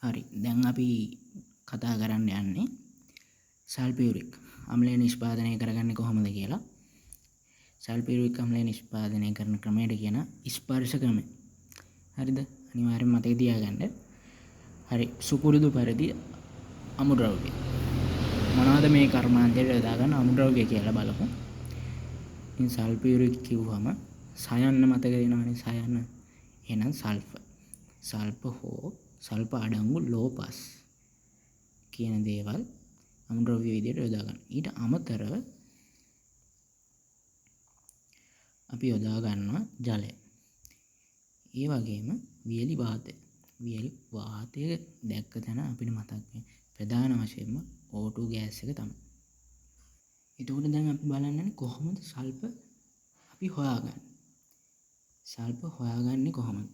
හරි. දැන් අපි කතා කරන්න යන්නේ සල්ෆියුරික් අම්ලය නිෂ්පාදනය කරගන්නේ කොහොමද කියලා. සල්ෆියුරික් අම්ලය නිෂ්පාදනය කරන ක්‍රමයට කියන ස්පර්ශ ක්‍රමය. හරිද? අනිවාර්යෙන් මතක තියාගන්න. හරි. සුපුරුදු පරිදි අමුද්‍රව්‍ය. මොනවද මේ කර්මාන්තයට යොදා ගන්න අමුද්‍රව්‍ය කියලා බලමු. ඉතින් සල්ෆියුරික් කිව්වම සයන්න මතක වෙනවනේ සයන්න. එහෙනම් සල්ෆර් හෝ සල්ප අඩංගු ලෝපස් කියන දේවල් අමුද්‍රව්‍ය විදියට යොදා ගන්න. ඊට අමතරව අපි යොදා ගන්නවා ජලය. ඒ වගේම වියලි වාතය. වියලි වාතය දැක්ක තැන අපිට මතක් වෙන්නේ ප්‍රධාන වශයෙන්ම O2 ගෑස් එක තමයි. එතකොට දැන් අපි බලන්නේ කොහොමද සල්ප අපි හොයාගන්නේ? සල්ප හොයාගන්නේ කොහොමද?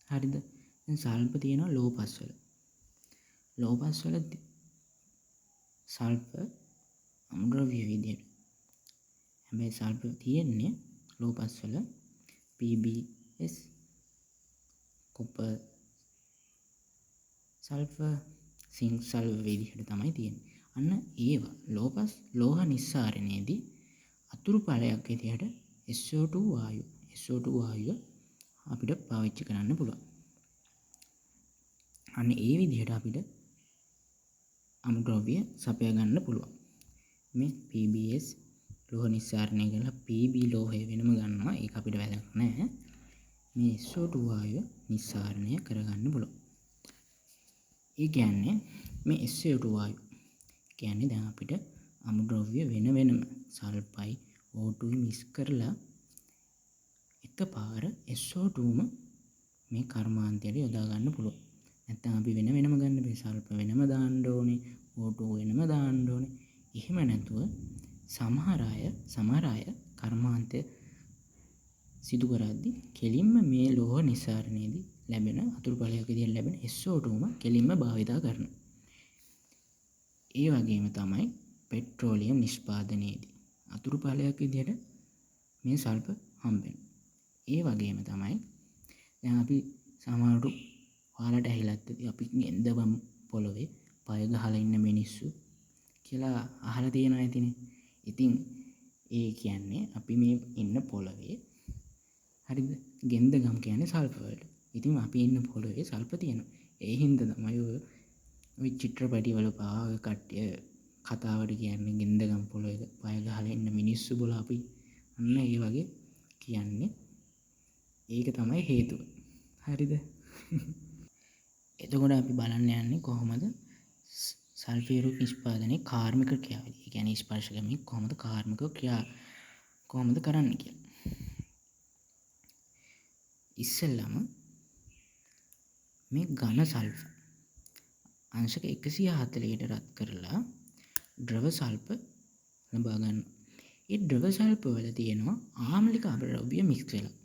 හරිද? දැන් සල්ප තියෙනවා ලෝපස් වල. ලෝපස් වල සල්ප අමුද්‍රව්‍ය විදියට. හැබැයි සල්ප තියෙන්නේ ලෝපස් වල PbS copper sulphur sync sulphur විදිහට තමයි තියෙන්නේ. අන්න ඒවා ලෝපස් ලෝහ නිස්සාරණයේදී අතුරු ඵලයක් විදිහට SO2 වායුව අපිට පාවිච්චි කරන්න පුළුවන්. අන්න ඒ විදිහට අපිට අමුද්‍රව්‍ය සපයා ගන්න පුළුවන්. මේ PbS ලෝහ නිස්සාරණය කරලා Pb ලෝහය වෙනම ගන්නවා. ඒක අපිට වැදගත් නැහැ. මේ SO2 වායුව නිස්සාරණය කරගන්න පුළුවන්. ඒ කියන්නේ මේ SO2 වායුව කියන්නේ දැන් අපිට අමුද්‍රව්‍ය වෙනම සල්ෆයි O2 මික්ස් කරලා එකපාර SO2ම මේ කර්මාන්තයට යොදා ගන්න පුළුවන්. නැත්නම් අපි වෙනම ගන්න බෑ. සල්ෆ වෙනම දාන්න ඕනේ, O2 වෙනම දාන්න ඕනේ. එහෙම නැතුව සමහර අය කර්මාන්තය සිදු කරද්දී කෙලින්ම මේ ලෝහ නිස්සාරණයේදී ලැබෙන අතුරු ඵලයක් විදිහට ලැබෙන SO2ම කෙලින්ම භාවිතා කරනවා. ඒ වගේම තමයි පෙට්‍රෝලියම් නිෂ්පාදනයේදී අතුරු ඵලයක් විදිහට මේ සල්ෆ හම්බෙනවා. ඒ වගේම තමයි දැන් අපි සමහරට ඔයාලට ඇහිලත් අපි ගෙන්දවම් පොළොවේ පය ගහලා ඉන්න මිනිස්සු කියලා අහලා තියෙනවා ඇතිනේ. ඉතින් ඒ කියන්නේ අපි මේ ඉන්න පොළොවේ හරිද? ගෙන්දගම් කියන්නේ සල්ෆර් වලට. ඉතින් අපි ඉන්න පොළොවේ සල්ෆර් තියෙනවා. ඒ හින්දා තමයි ඔය චිත්‍රපටි වල පවා ඔය කට්ටිය කතාවට කියන්නේ ගෙන්දගම් පොළොවේ පය ගහලා ඉන්න මිනිස්සු බල අපි අන්න ඒ වගේ කියන්නේ. ඒක තමයි හේතුව. හරිද? එතකොට අපි බලන්න යන්නේ කොහොමද සල්ෆියුරික් නිෂ්පාදනයේ කාර්මික ක්‍රියාවලිය. ඒ කියන්නේ ස්පර්ශ ක්‍රමයේ කොහොමද කාර්මික ක්‍රියා කොහොමද කරන්න කියලා. ඉස්සෙල්ලම මේ ඝන සල්ෆ අංශක 140ට රත් කරලා ද්‍රව සල්ෆ ලබා ගන්න. ඒ ද්‍රව සල්ෆ වල තියෙනවා ආම්ලික අපද්‍රව්‍ය මික්ස් වෙලා.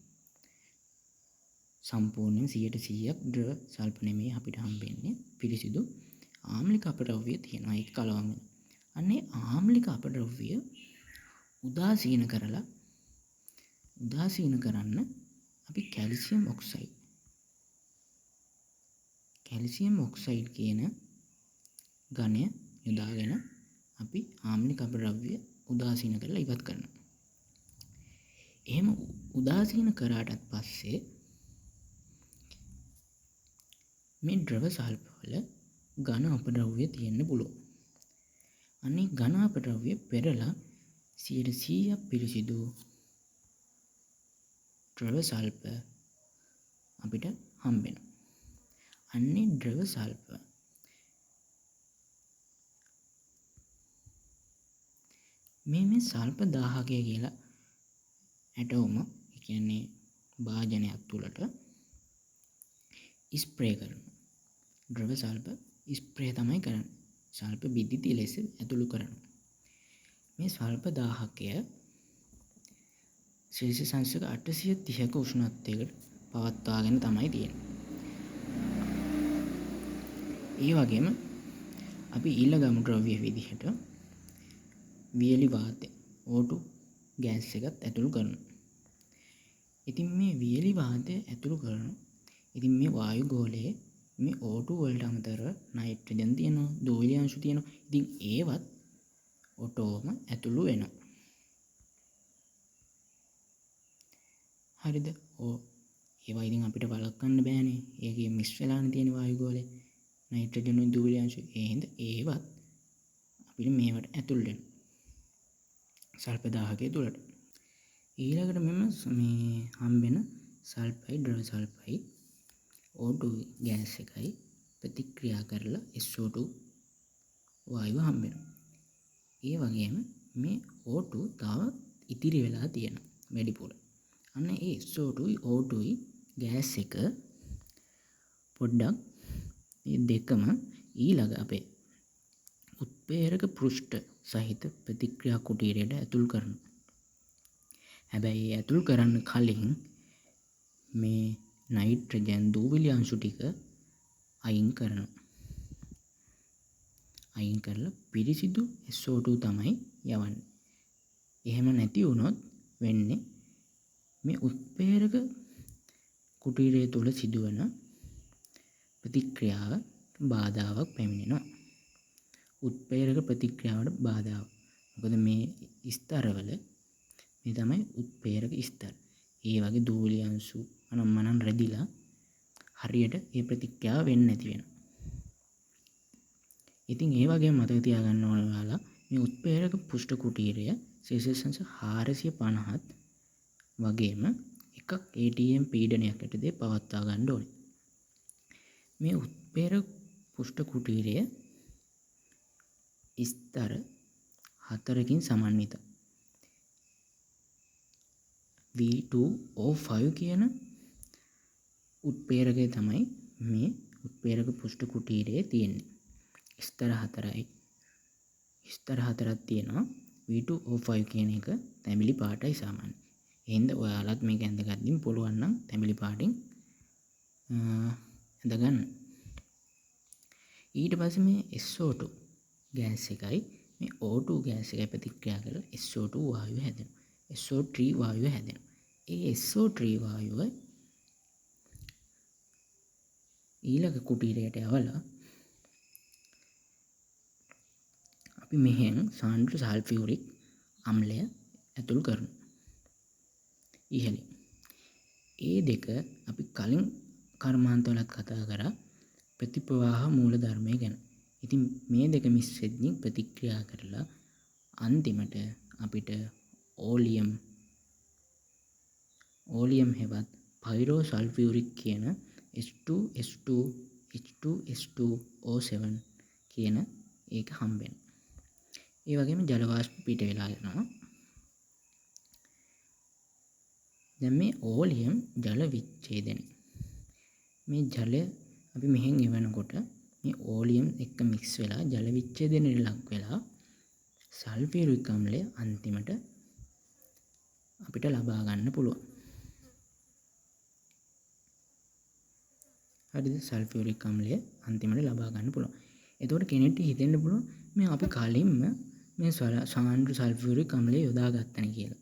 සම්පූර්ණයෙන් 100% ද්‍රව සල්ෆ නෙමෙයි අපිට හම්බෙන්නේ. පිරිසිදු ආම්ලික අපද්‍රව්‍ය තියෙනවා. ඒක කලවම් වෙනවා. අන්නේ ආම්ලික අපද්‍රව්‍ය උදාසීන කරන්න අපි කැල්සියම් ඔක්සයිඩ් කියන ඝනය යොදාගෙන අපි ආම්ලික අපද්‍රව්‍ය උදාසීන කරලා ඉවත් කරනවා. එහෙම උදාසීන කරාටත් පස්සේ මේ ද්‍රව සල්ෆ වල ඝන අපද්‍රව්‍ය තියෙන්න පුළුවන්. අනේ ඝන අපද්‍රව්‍ය පෙරලා 100% පිරිසිදු ද්‍රව සල්ෆ අපිට හම්බෙනවා. අන්නේ ද්‍රව සල්ෆ මේ සල්ෆ 1000 කියලා ඇටෝම ඒ කියන්නේ භාජනයක් තුලට ස්ප්‍රේ කරනවා. ද්‍රව සල්ෆ ස්ප්‍රේ තමයි කරන්නේ. සල්ෆ බිද්දිති ලෙස ඇතුළු කරනවා. මේ සල්ෆ 1000ය සෙල්සියස් අංශක 830ක උෂ්ණත්වයකට පවත්වාගෙන තමයි තියෙන්නේ. ඒ වගේම අපි ඊළඟ අමුද්‍රව්‍ය විදිහට වියලි වාතය O2 ගෑස් එකත් ඇතුළු කරනවා. ඉතින් මේ වියලි වාතය ඇතුළු කරන ඉතින් මේ වායු ගෝලයේ මේ O2 වලට අමතරව නයිට්‍රජන් තියෙනවා, දූවිලි අංශු තියෙනවා. ඉතින් ඒවත් ඔටෝම ඇතුළු වෙනවා. හරිද? ඒවා ඉතින් අපිට වළක්වන්න බෑනේ. ඒකේ මිස් වෙලානේ තියෙන වායු ගෝලේ නයිට්‍රජන් දූවිලි අංශු. ඒ හින්දා ඒවත් අපිට මේවට ඇතුල් වෙනවා. සල්ප දාහකයේ තුලට. ඊළඟට මේ හම්බෙන සල්ෆයිඩ්, ද්‍රව සල්ෆයිඩ් O2 ගෑස් එකයි ප්‍රතික්‍රියා කරලා SO2 වායුව හම්බෙනවා. ඒ වගේම මේ O2 තව ඉතිරි වෙලා තියෙනවා වැඩිපුර. අන්න ඒ SO2යි O2යි ගෑස් එක පොඩ්ඩක් මේ දෙකම ඊළඟ අපේ උත්ප්‍රේරක පෘෂ්ඨ සහිත ප්‍රතික්‍රියා කුටීරයට ඇතුල් කරනවා. හැබැයි ඇතුල් කරන්න කලින් මේ නයිට්‍රජන් දූවිලි අංශු ටික අයින් කරනවා. අයින් කරලා පිරිසිදු SO2 තමයි යවන්නේ. එහෙම නැති වුණොත් වෙන්නේ මේ උත්ප්‍රේරක කුටීරය තුළ සිදුවන ප්‍රතික්‍රියාව බාධාවක් පැමිණෙනවා. උත්ප්‍රේරක ප්‍රතික්‍රියාවට බාධාවක්. මොකද මේ ස්තරවල මේ තමයි උත්ප්‍රේරක ස්තර. ඒ වගේ දූවිලි අංශු අනම්මනම් රැදිලා හරියට ඒ ප්‍රතික්‍රියාව වෙන්නේ නැති වෙනවා. ඉතින් ඒ වගේම මතක තියාගන්න ඕන ඔයාලා මේ උත්ප්‍රේරක පෘෂ්ඨ කුටීරය සෙල්සියස් 450ත් වගේම එකක් ATM පීඩනයක් යටතේ පවත්වා ගන්න ඕනේ. මේ උත්ප්‍රේරක පෘෂ්ඨ කුටීරය ස්තර 4කින් සමන්විතයි. V2O5 කියන උත්ප්‍රේරකය තමයි මේ උත්ප්‍රේරක පෘෂ්ඨ කුටීරයේ තියෙන්නේ. ස්තර 4යි. ස්තර 4ක් තියෙනවා. V2O5 කියන එක තැඹිලි පාටයි සාමාන්‍ය. එහෙනම් ඔයාලත් මේක ඇඳගත්තින් පුළුවන් නම් තැඹිලි පාටින් ඇඳගන්න. ඊට පස්සේ මේ SO2 ගෑස් එකයි මේ O2 ගෑස් එකයි ප්‍රතික්‍රියා කරලා SO2 වායුව හැදෙනවා. SO3 වායුව හැදෙනවා. ඒ SO3 වායුව ඊළඟ කුටීරයට යවලා අපි මෙහෙන් සාන්ද්‍ර සල්ෆියුරික් අම්ලය ඇතුල් කරනවා. ඉහළින්. ඒ දෙක අපි කලින් කර්මාන්තවලත් කතා කරා ප්‍රතිප්‍රවාහ මූල ධර්මය ගැන. ඉතින් මේ දෙක මිස් වෙද්දී ප්‍රතික්‍රියා කරලා අන්තිමට අපිට ඕලියම් හෙවත් පයිරෝ සල්ෆියුරික් කියන H2SO7 කියන ඒක හම්බෙනවා. ඒ වගේම ජල වාෂ්ප පිට වෙලා යනවා. දැන් මේ ඕලියම් ජල විච්ඡේදනය. මේ ජලය අපි මෙහෙන් එවනකොට මේ ඕලියම් එක්ක මික්ස් වෙලා ජල විච්ඡේදනයට ලක් වෙලා සල්ෆියුරික් අම්ලය අන්තිමට අපිට ලබා ගන්න පුළුවන්. හරිද? සල්ෆියුරික් අම්ලය අන්තිමට ලබා ගන්න පුළුවන්. එතකොට කෙනෙක්ට හිතෙන්න පුළුවන් මේ අපි කලින්ම මේ සාන්ද්‍ර සල්ෆියුරික් අම්ලය යොදාගත්තනේ කියලා.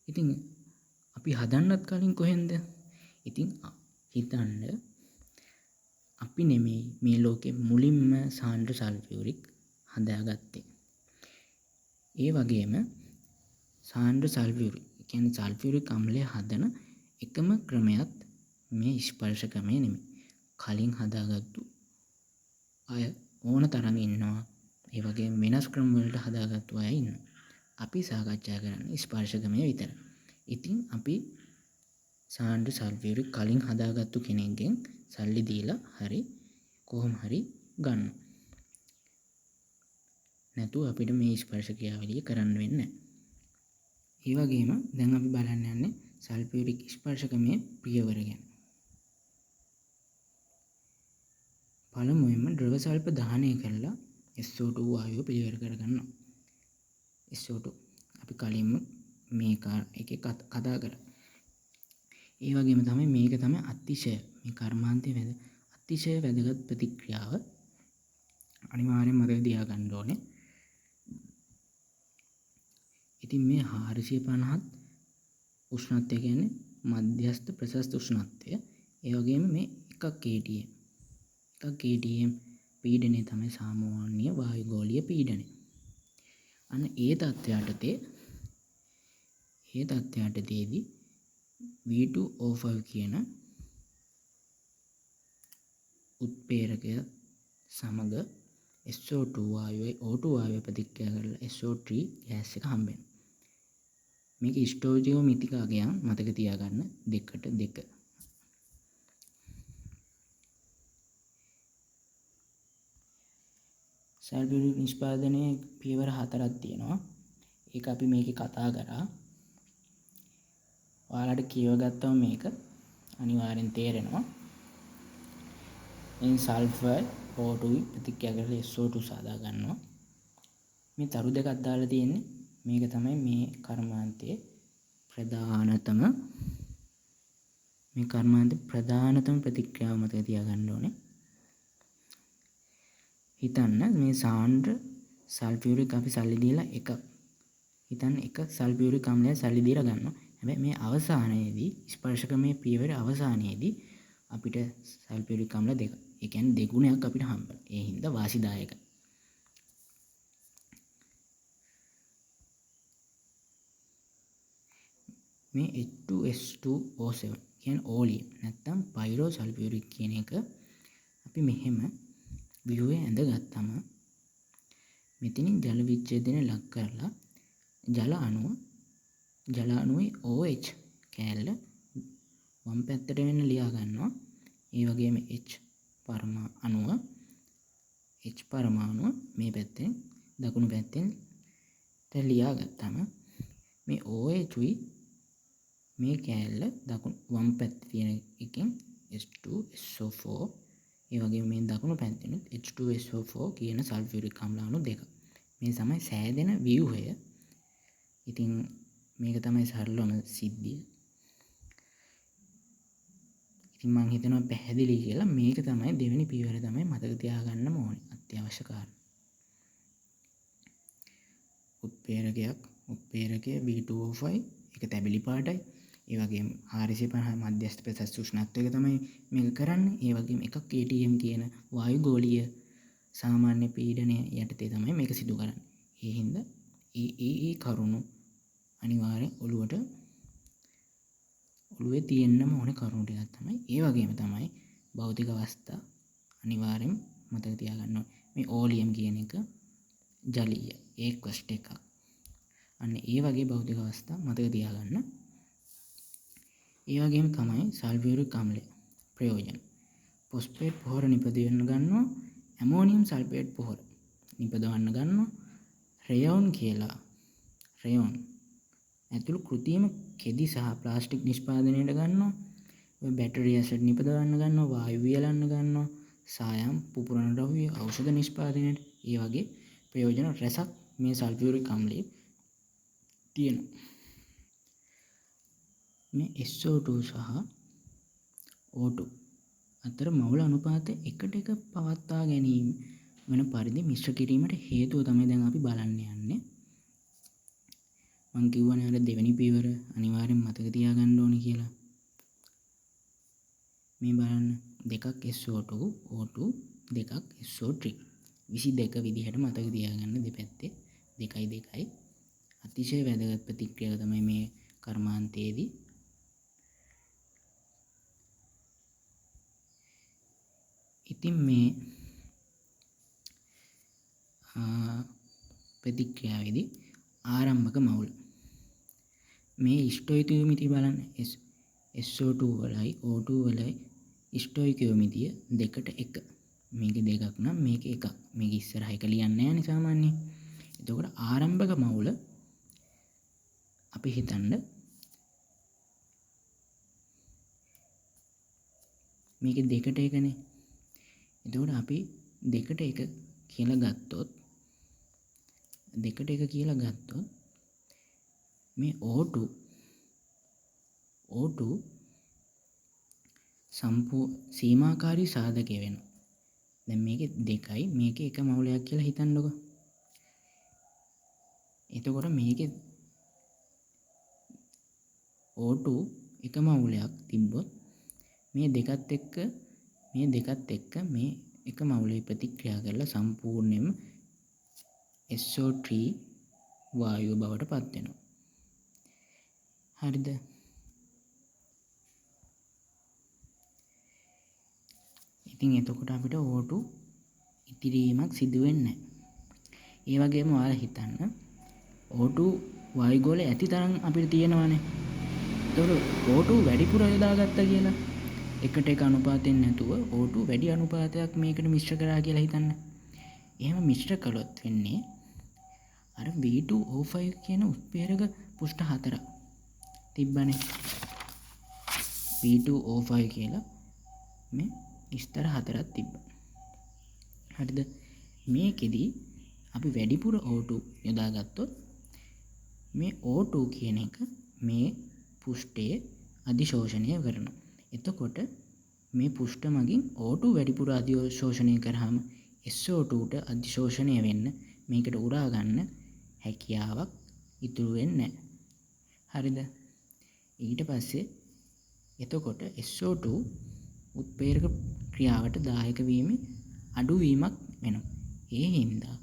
ඉතින් අපි හදන්නත් කලින් කොහෙන්ද? ඉතින් හිතන්න අපි නෙමෙයි මේ ලෝකෙ මුලින්ම සාන්ද්‍ර සල්ෆියුරික් හදාගත්තේ. ඒ වගේම සාන්ද්‍ර සල්ෆියුරික් කියන්නේ සල්ෆියුරික් අම්ලය හදන එකම ක්‍රමයක් මේ ස්පර්ශ ක්‍රමය නෙමෙයි. කලින් හදාගත්තු අය ඕන තරම් ඉන්නවා. ඒ වගේම වෙනස් ක්‍රම වලට හදාගත්තු අය ඉන්නවා. අපි සාකච්ඡා කරන්නේ ස්පර්ශ ක්‍රමය විතරයි. ඉතින් අපි සාන්ද්‍ර සල්ෆියුරික් කලින් හදාගත්තු කෙනෙක්ගෙන් සල්ලි දීලා හරි කොහොම හරි ගන්න. නැතුව අපිට මේ ස්පර්ශ ක්‍රියාවලිය කරන්න වෙන්නේ නැහැ. ඒ වගේම දැන් අපි බලන්න යන්නේ සල්ෆියුරික් ස්පර්ශකමේ පියවර ගැන. පළමුවෙන්ම ද්‍රව සල්ප දහනය කරලා SO2 වායුව පිළිවෙල කරගන්නවා. SO2 අපි කලින්ම මේ එකේ කතා කරා. ඒ වගේම තමයි මේක තමයි අතිශය මේ කර්මාන්තයේ අතිශය වැදගත් ප්‍රතික්‍රියාව. අනිවාර්යෙන් මතක තියාගන්න ඕනේ. ඉතින් මේ 450ත් උෂ්ණත්වය කියන්නේ මධ්‍යස්ථ ප්‍රශස්ත උෂ්ණත්වය. ඒ වගේම මේ එකක් ATM පීඩනය තමයි සාමාන්‍ය වායුගෝලීය පීඩනය. අන්න ඒ තත්ත්වයටදී V2O5 කියන උත්ප්‍රේරකය සමග SO2 වායුවේ O2 වායුවේ ප්‍රතික්‍රියා කරලා SO3 ගෑස් එක හම්බ වෙනවා. මේක ස්ටෝචියෝමීතිකාගයන් මතක තියාගන්න 2:2. සල්ෆියුරික් නිෂ්පාදනයේ පියවර 4ක් තියෙනවා. ඒක අපි මේකේ කතා කරා. ඔයාලට කියවගත්තම මේක අනිවාර්යෙන් තේරෙනවා. එන් සල්ෆර් O2 ප්‍රතික්‍රියා කරලා SO2 සාදා ගන්නවා. මේ තරු දෙකක් දාලා තියෙන්නේ. මේක තමයි මේ කර්මාන්තයේ ප්‍රධානතම ප්‍රතික්‍රියාව මතක තියාගන්න ඕනේ. හිතන්න මේ සාන්ද්‍ර සල්ෆියුරික් අපි සල්ලි දීලා එකක්. හිතන්න එක සල්ෆියුරික් අම්ලයක් සල්ලි දීලා ගන්නවා. හැබැයි මේ අවසානයේදී ස්පර්ශකමේ පියවර අවසානයේදී අපිට සල්ෆියුරික් අම්ල දෙක. ඒ කියන්නේ දෙගුණයක් අපිට හම්බෙනවා. ඒ හින්දා වාසිදායකයි. මේ H2S2O7 කියන්නේ ඕලියම් නැත්නම් පයිරෝ සල්ෆියුරික් කියන එක අපි මෙහෙම ව්‍යුවේ ඇඳගත්තම මෙතනින් ජල විච්ඡේදනය ලක් කරලා ජල අණුවේ OH කෑල්ල වම් පැත්තට වෙන්න ලියා ගන්නවා. ඒ වගේම H පරමාණුව මේ පැත්තෙන් දකුණු පැත්තෙන් ලියා ගත්තම මේ OH උයි මේ කෑල්ල වම් පැත්තේ තියෙන එකෙන් H2SO4 ඒ වගේම මේ දකුණු පැත්තෙන් H2SO4 කියන සල්ෆියුරික් අම්ල අණු දෙක. මේ තමයි සෑදෙන ව්‍යුහය. ඉතින් මේක තමයි සරලම සිද්ධිය. ඉතින් මම හිතනවා පැහැදිලි කියලා. මේක තමයි දෙවෙනි පියවර තමයි මතක තියාගන්න ඕනේ අත්‍යවශ්‍ය කාරණා. උත්ප්‍රේරකය V2O5 එක තැබිලි පාටයි. ඒ වගේම 450 මධ්‍යස්ථ ප්‍රසස් උෂ්ණත්වයක තමයි මේක කරන්නේ. ඒ වගේම එකක් ATM කියන වායුගෝලීය සාමාන්‍ය පීඩනය යටතේ තමයි මේක සිදු කරන්නේ. ඒ හින්දා ඒ කරුණු අනිවාර්යෙන් ඔළුවේ තියෙන්නම ඕනේ කරුණු ටිකක් තමයි. ඒ වගේම තමයි භෞතික අවස්ථා අනිවාර්යෙන් මතක තියාගන්න ඕනේ. මේ ඕලියම් කියන එක ජලීය ඒක්වෂ්ට එකක්. අන්න ඒ වගේ භෞතික අවස්ථා මතක තියාගන්න. ඒ වගේම තමයි සල්ෆියුරික් අම්ලය ප්‍රයෝජන. ෆොස්ෆේට් පොහොර නිපදවන්න ගන්නවා. ඇමෝනියම් සල්ෆේට් පොහොර නිපදවන්න ගන්නවා. රේයෝන් ඇතුළු කෘත්‍රිම කෙදි සහ ප්ලාස්ටික් නිෂ්පාදනයට ගන්නවා. බැටරි ඇසඩ් නිපදවන්න ගන්නවා. වායු වියලන්න ගන්නවා. සායම් පුපුරන ද්‍රව්‍ය ඖෂධ නිෂ්පාදනයට ඒ වගේ ප්‍රයෝජන රැසක් මේ සල්ෆියුරික් අම්ලයේ තියෙනවා. මේ SO2 සහ O2 අතර මවුල අනුපාතය එකට එක පවත්වා ගැනීම වෙන පරිදි මිශ්‍ර කිරීමට හේතුව තමයි දැන් අපි බලන්න යන්නේ. මම කිව්වනේ අර දෙවෙනි පියවර අනිවාර්යෙන් මතක තියාගන්න ඕනේ කියලා. මේ බලන්න දෙකක් SO2 O2 දෙකක් SO3 22 විදිහට මතක තියාගන්න දෙපැත්තේ 2 අතිශය වැදගත් ප්‍රතික්‍රියාව තමයි මේ කර්මාන්තයේදී. ඉතින් මේ ප්‍රතික්‍රියාවේදී ආරම්භක මවුල මේ ස්ටොයිකියෝමිතිය බලන්න SO2 වලයි O2 වලයි ස්ටොයිකියෝමිතිය 2:1. මේක දෙකක් නම් මේක එකක්. මේක ඉස්සරහ එක ලියන්නේ නැහැ නේ සාමාන්‍යයෙන්. එතකොට ආරම්භක මවුල අපි හිතන්න මේක 2:1නේ. එතකොට අපි 2:1 කියලා ගත්තොත් මේ O2 සීමාකාරී සාධකය වෙනවා. දැන් මේකේ 2යි මේකේ 1 මවුලයක් කියලා හිතන්නකෝ. එතකොට මේකේ O2 1 මවුලයක් තිබ්බොත් මේ දෙකත් එක්ක මේ එක මවුලේ ප්‍රතික්‍රියා කරලා සම්පූර්ණයෙන්ම SO3 වායුව බවට පත් වෙනවා. හරිද? ඉතින් එතකොට අපිට O2 ඉතිරීමක් සිදු වෙන්නේ නැහැ. ඒ වගේම ඔයාලා හිතන්න O2 වායු ගෝලය ඇති තරම් අපිට තියෙනවානේ. එතකොට O2 වැඩිපුර යොදාගත්තා කියලා එකට එක අනුපාතයෙන් නැතුව O2 වැඩි අනුපාතයක් මේකට මිශ්‍ර කරා කියලා හිතන්න. එහෙම මිශ්‍ර කළොත් වෙන්නේ අර V2O5 කියන උත්ප්‍රේරක පුෂ්ඨ 4 තිබ්බනේ. V2O5 කියලා මේ ස්තර 4ක් තිබ්බා. හරිද? මේකෙදි අපි වැඩිපුර O2 යොදාගත්තොත් මේ O2 කියන එක මේ පුෂ්ඨයේ අධිශෝෂණය කරනවා. එතකොට මේ පුෂ්ඨ මගින් O2 වැඩිපුර අධිශෝෂණය කරාම SO2ට අධිශෝෂණය වෙන්න මේකට උරා ගන්න හැකියාවක් ඉතුරු වෙන්නේ නැහැ. හරිද? ඊට පස්සේ එතකොට SO2 උත්ප්‍රේරක ක්‍රියාවට දායක වීමේ අඩුවීමක් වෙනවා. ඒ හින්දා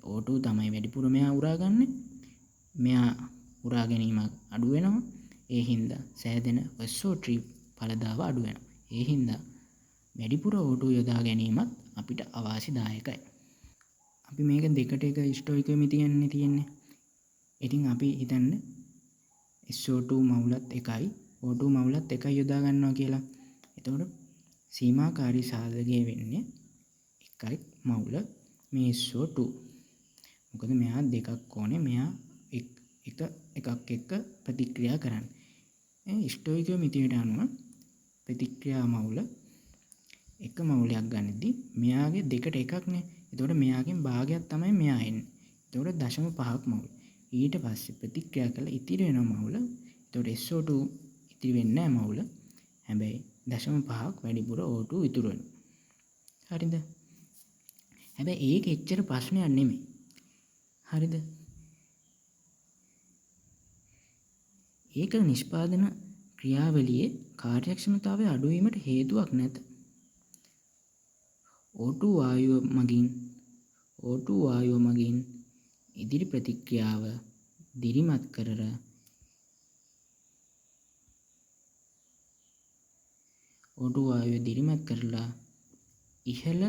O2 තමයි වැඩිපුර මෙයා උරාගන්නේ. මෙයා උරා ගැනීමක් අඩු වෙනවා. ඒ හින්දා සෑදෙන SO3 ඵලදාව අඩු වෙනවා. ඒ හින්දා වැඩිපුර O2 යොදා ගැනීමත් අපිට අවාසිදායකයි. අපි මේක දෙකට එක ස්ටොයිකියමි තියෙන්නේ. ඉතින් අපි හිතන්නේ SO2 මවුලත් එකයි O2 මවුලත් එකයි යොදා ගන්නවා කියලා. එතකොට සීමාකාරී සාධකය වෙන්නේ එකයි මවුල මේ SO2. මොකද මෙයා දෙකක් ඕනේ. මෙයා එකක් එක්ක ප්‍රතික්‍රියා කරන්නේ. ස්ටොයිකියෝමිතියට අනුව ප්‍රතික්‍රියා මවුල එක මවුලයක් ගන්නදී මෙයාගේ දෙකට එකක්නේ. එතකොට මෙයාගෙන් භාගයක් තමයි මෙයා එන්නේ. එතකොට 0.5ක් මවුල. ඊට පස්සේ ප්‍රතික්‍රියා කළ ඉතිරි වෙන මවුල. එතකොට SO2 ඉතිරි වෙන්නේ නැහැ මවුල. හැබැයි 0.5ක් වැඩිපුර O2 ඉතුරු වෙනවා. හරිද? හැබැයි ඒක එච්චර ප්‍රශ්නයක් නෙමෙයි. හරිද? ඒක නිෂ්පාදන ක්‍රියාවලියේ කාර්යක්ෂමතාවය අඩුවීමට හේතුවක් නැත. O2 වායුව මගින් ඉදිරි ප්‍රතික්‍රියාව දිරිමත් කරලා O2 වායුව දිරිමත් කරලා ඉහළ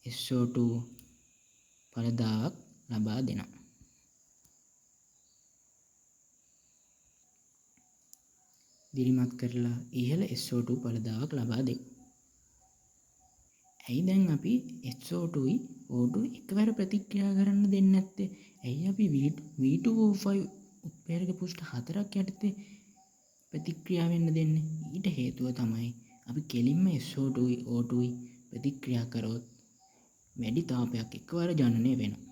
SO2 ඵලදාවක් ලබා දෙනවා. දිරිමත් කරලා ඉහළ SO2 ඵලදාවක් ලබා දෙයි. ඇයි දැන් අපි SO2යි O2 එකවර ප්‍රතික්‍රියා කරන්න දෙන්නේ නැත්තේ? ඇයි අපි V2O5 උත්ප්‍රේරක පුෂ්ඨ 4ක් යටතේ ප්‍රතික්‍රියා වෙන්න දෙන්නේ? ඊට හේතුව තමයි අපි කෙලින්ම SO2යි O2යි ප්‍රතික්‍රියා කරොත් වැඩි තාපයක් එකවර ජනනය වෙනවා.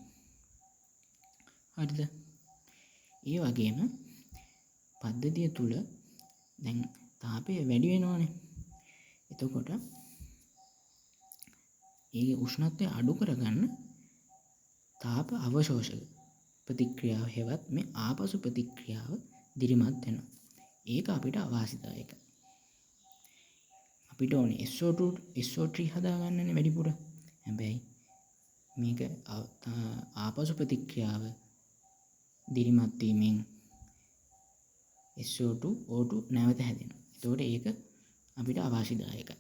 හරිද? ඒ වගේම පද්ධතිය තුල දැන් තාපය වැඩි වෙනවානේ. එතකොට ඒ උෂ්ණත්වය අඩු කරගන්න තාප අවශෝෂක ප්‍රතික්‍රියාව හෙවත් මේ ආපසු ප්‍රතික්‍රියාව දිරිමත් වෙනවා. ඒක අපිට අවාසිදායකයි. අපිට ඕනේ SO3 හදාගන්නනේ වැඩිපුර. හැබැයි මේක ආපසු ප්‍රතික්‍රියාව දිරිමත් වීමෙන් SO2 O2 නැවත හැදෙනවා. එතකොට ඒක අපිට අවාසිදායකයි.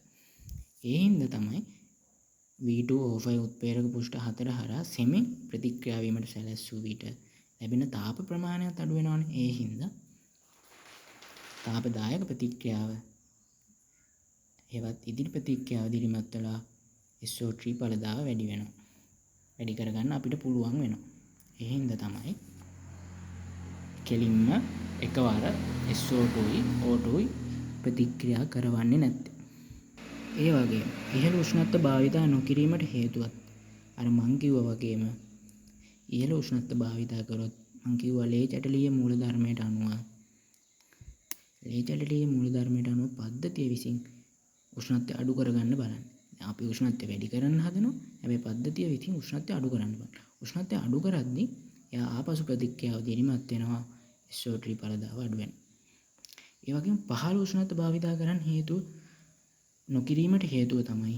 ඒ හින්දා තමයි V2O5 උත්ප්‍රේරක පුෂ්ඨ 4 හරහා සෙමින් ප්‍රතික්‍රියා වීමට සැලැස්සූ විට ලැබෙන තාප ප්‍රමාණයත් අඩු වෙනවනේ. ඒ හින්දා තාපදායක ප්‍රතික්‍රියාව හෙවත් ඉදිරි ප්‍රතික්‍රියාව දිරිමත් වෙලා SO3 ඵලදාව වැඩි වෙනවා. වැඩි කරගන්න අපිට පුළුවන් වෙනවා. ඒ හින්දා තමයි කෙලින්ම එකවර SO2යි O2යි ප්‍රතික්‍රියා කරවන්නේ නැත්තේ. ඒ වගේම ඉහළ උෂ්ණත්ව භාවිතා නොකිරීමට හේතුවත් අර මං කිව්වා වගේම ඉහළ උෂ්ණත්ව භාවිතා කරොත් මං කිව්වා ලේ චටලීය මූලධර්මයට අනුව පද්ධතිය විසින් උෂ්ණත්වය අඩු කරගන්න බලන්න. අපි උෂ්ණත්වය වැඩි කරන්න හදනවා. හැබැයි පද්ධතිය විසින් උෂ්ණත්වය අඩු කරන්න බලන්න. උෂ්ණත්වය අඩු කරද්දී එයා ආපසු ප්‍රතික්‍රියාව දිරිමත් වෙනවා. SO3 ඵලදාව අඩු වෙනවා. ඒ වගේම පහළ උෂ්ණත්ව භාවිතා කරන්න හේතුව නොකිරීමට හේතුව තමයි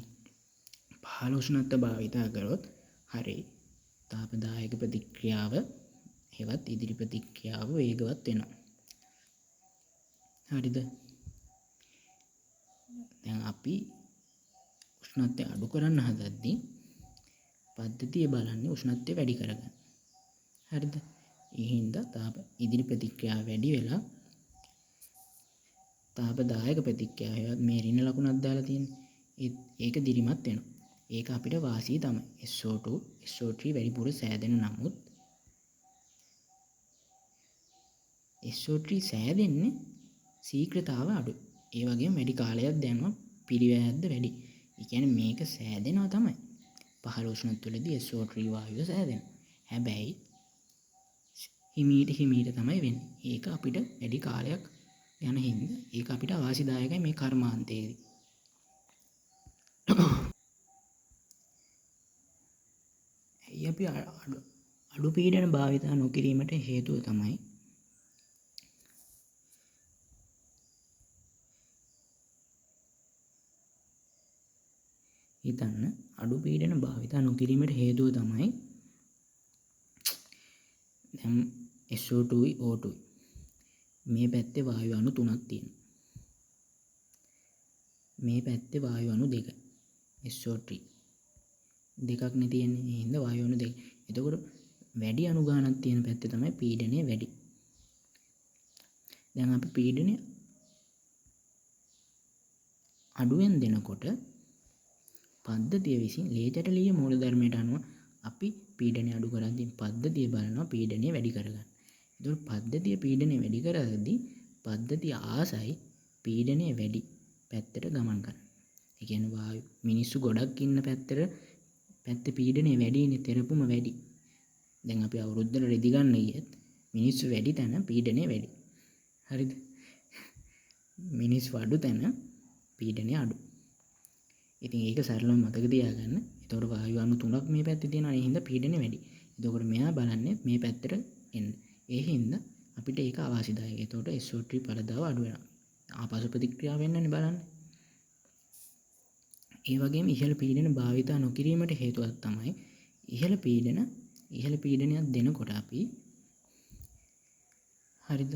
පහළ උෂ්ණත්ව භාවිතා කරොත් හරි තාපදායක ප්‍රතික්‍රියාව හෙවත් ඉදිරි ප්‍රතික්‍රියාව වේගවත් වෙනවා. හරිද? දැන් අපි උෂ්ණත්වය අඩු කරන්න හදද්දී පද්ධතිය බලන්නේ උෂ්ණත්වය වැඩි කරගන්න. හරිද? ඒ හින්දා ඉදිරි ප්‍රතික්‍රියාව වැඩි වෙලා තාපදායක ප්‍රතික්‍රියාව මේ ඍණ ලකුණක් දාලා තියෙන්නේ. ඒක දිරිමත් වෙනවා. ඒක අපිට වාසිය තමයි. SO2 SO3 වැඩිපුර සෑදෙන නමුත් SO3 සෑදෙන්නේ ශීඝ්‍රතාව අඩුයි. ඒ වගේම වැඩි කාලයක් දැම්ම පිරිවැයක්ද වැඩි. ඒ කියන්නේ මේක සෑදෙනවා තමයි. පහළ උෂ්ණත්වවලදී SO3 වායුව සෑදෙනවා. හැබැයි හිමීට තමයි වෙන්නේ. ඒක අපිට වැඩි කාලයක් යන හින්දා ඒක අපිට අවාසිදායකයි මේ කර්මාන්තයේදී. ඇයි අපි අඩු පීඩන භාවිතා නොකිරීමට හේතුව තමයි හිතන්න අඩු පීඩන භාවිතා නොකිරීමට හේතුව තමයි දැන් SO2යි O2යි මේ පැත්තේ වායු අණු 3ක් තියෙනවා. මේ පැත්තේ වායු අණු 2. SO3 දෙකක් නේ තියෙන්නේ. ඒ හින්දා වායු අණු 2. එතකොට වැඩි අණු ගාණක් තියෙන පැත්තේ තමයි පීඩනය වැඩි. දැන් අපි පීඩනය අඩුවෙන් දෙනකොට පද්ධතිය විසින් ලේජටලීය මූලධර්මයට අනුව අපි පීඩනය අඩු කරද්දී පද්ධතිය බලනවා පීඩනය වැඩි කරගන්න. එතකොට පද්ධතිය පීඩනය වැඩි කරද්දී පද්ධතිය ආසයි පීඩනය වැඩි පැත්තට ගමන් කරන්න. ඒ කියන්නේ වායු මිනිස්සු ගොඩක් ඉන්න පැත්තේ පීඩනය වැඩිනේ, තෙරපුම වැඩි. දැන් අපි අවුරුද්දට රෙදි ගන්න ගියත් මිනිස්සු වැඩි තැන පීඩනය වැඩි. හරිද? මිනිස්සු අඩු තැන පීඩනය අඩු. ඉතින් ඒක සරලව මතක තියාගන්න. එතකොට වායු අණු 3ක් මේ පැත්තේ තියෙනවා. ඒ හින්දා පීඩනය වැඩි. එතකොට මෙයා බලන්නේ මේ පැත්තට එන්න. ඒ හින්දා අපිට ඒක අවාසිදායකයි. එතකොට SO3 පළදාව අඩු වෙනවා. ආපසු ප්‍රතික්‍රියාව වෙන්නනේ බලන්න. ඒ වගේම ඉහළ පීඩන භාවිතා නොකිරීමට හේතුවක් තමයි ඉහළ පීඩනයක් දෙනකොට අපි හරිද?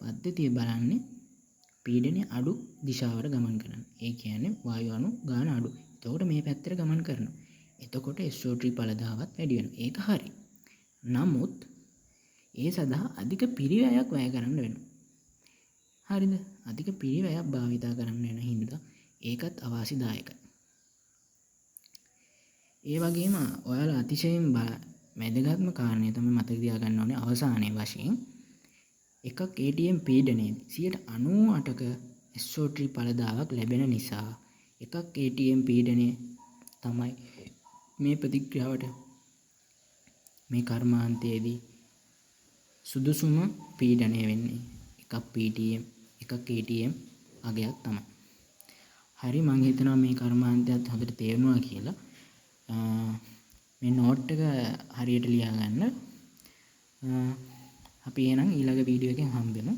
පද්ධතිය බලන්නේ පීඩනය අඩු දිශාවට ගමන් කරන්න. ඒ කියන්නේ වායු අණු ගාන අඩු. එතකොට මේ පැත්තට ගමන් කරනවා. එතකොට SO3 පළදාවත් වැඩි වෙනවා. ඒක හරි. නමුත් ඒ සඳහා අධික පිරිවැයක් වැය කරන්න වෙනවා. හරිද? අධික පිරිවැයක් භාවිතා කරන්න වෙන හින්දා ඒකත් අවාසිදායකයි. ඒ වගේම ඔයාලා අතිශයින් වැදගත්ම කාරණය තමයි මතක තියාගන්න ඕනේ අවසානයේ වශයෙන් එකක් ATM පීඩනයේදී 98%ක SO3 පළදාවක් ලැබෙන නිසා එකක් ATM පීඩනය තමයි මේ ප්‍රතික්‍රියාවට මේ කර්මාන්තයේදී සුදුසුම පීඩනය වෙන්නේ. එකක් ATM අගයක් තමයි. හරි, මම හිතනවා මේ කර්මාන්තයත් හොඳට තේරුණා කියලා. මේ නෝට් එක හරියට ලියා ගන්න. අපි එහෙනම් ඊළඟ වීඩියෝ එකෙන් හම්බෙමු.